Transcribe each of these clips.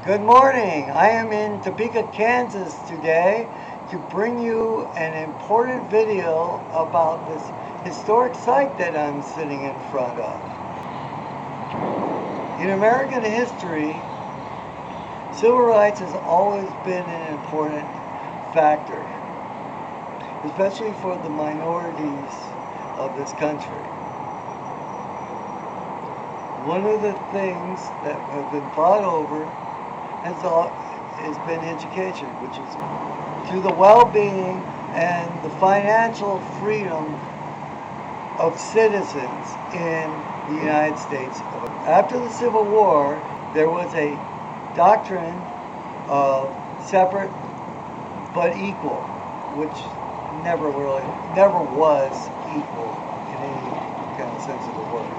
Good morning. I am in Topeka, Kansas today to bring you an important video about this historic site that I'm sitting in front of. In American history, civil rights has always been an important factor, especially for the minorities of this country. One of the things that have been fought over has been education, which is to the well-being and the financial freedom of citizens in the United States. After the Civil War, there was a doctrine of separate but equal, which never was equal in any kind of sense of the word.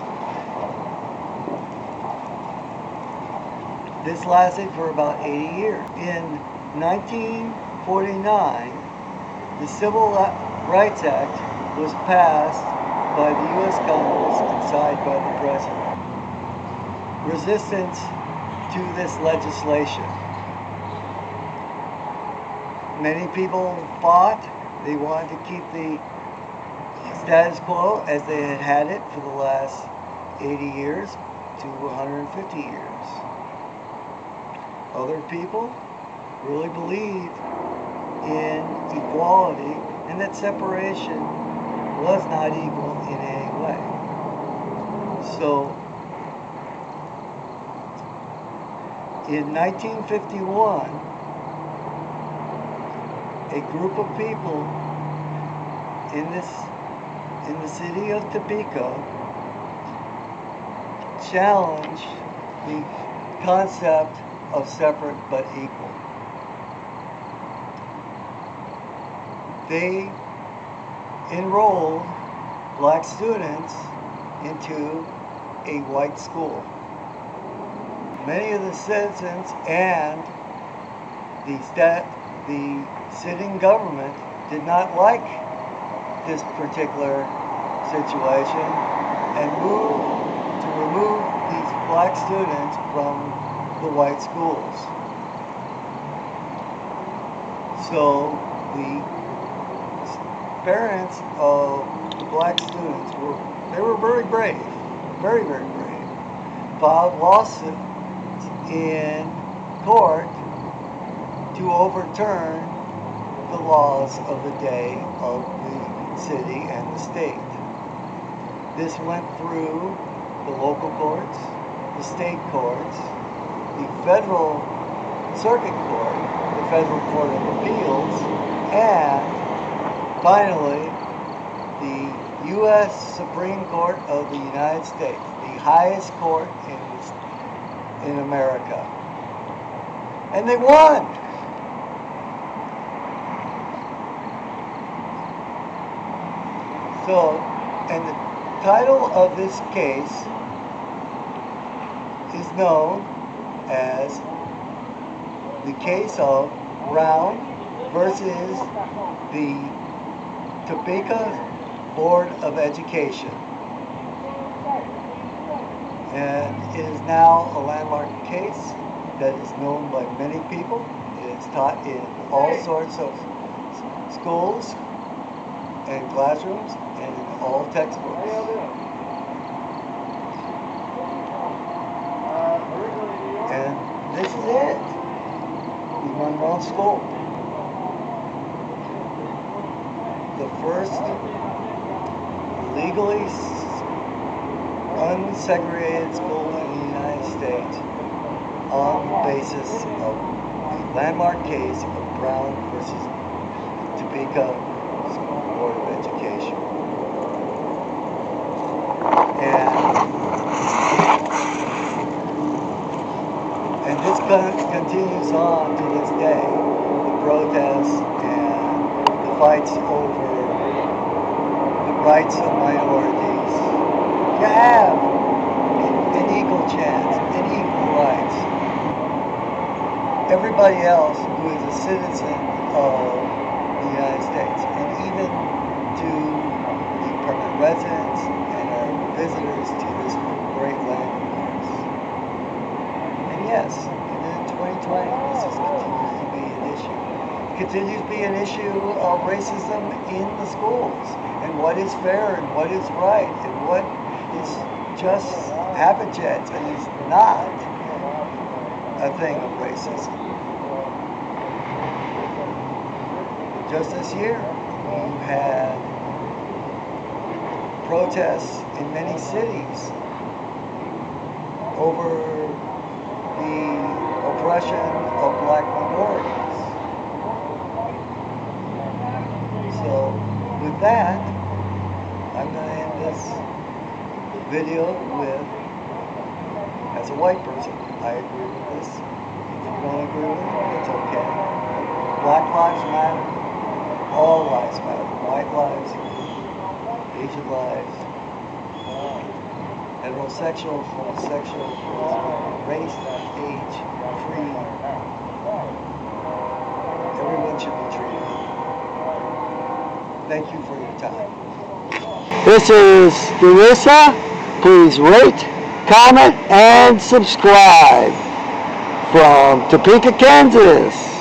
This lasted for about 80 years. In 1949, the Civil Rights Act was passed by the U.S. Congress and signed by the President. Resistance to this legislation. Many people fought. They wanted to keep the status quo as they had had it for the last 80 years to 150 years. Other people really believed in equality and that separation was not equal in any way. So, in 1951, a group of people in the city of Topeka challenged the concept of separate but equal. They enrolled black students into a white school. Many of the citizens and the sitting government did not like this particular situation and moved to remove these black students from the white schools. So the parents of the black students were very brave, very brave, filed lawsuits in court to overturn the laws of the day of the city and the state. This went through the local courts, the state courts, the Federal Circuit Court, the Federal Court of Appeals, and finally the U.S. Supreme Court of the United States, the highest court in America. And they won! So, and the title of this case is known as the case of Brown versus the Topeka Board of Education. And it is now a landmark case that is known by many people. It is taught in all sorts of schools and classrooms and in all textbooks. And this is it, the Monroe School. The first legally unsegregated school in the United States on the basis of the landmark case of Brown versus Topeka Board of Education. And this continues on to this day, the protests and the fights over the rights of minorities to have an equal chance and equal rights. Everybody else who is a citizen of the United States, and even to the permanent residents and our visitors to this great land of ours. And yes, in 2020, 2020, this continues to be an issue. It continues to be an issue of racism in the schools, and what is fair and what is right and what is just habitat and is not a thing of racism. Just this year, you had protests in many cities over the oppression of black minorities. So with that, I'm going to end this video with, as a white person, I agree with this. If you don't agree with it, it's okay. Black lives matter. All lives matter. White lives, Asian lives, heterosexual, homosexual, race, age, creed. Everyone should be treated. Thank you for your time. This is Larissa. Please rate, comment, and subscribe from Topeka, Kansas.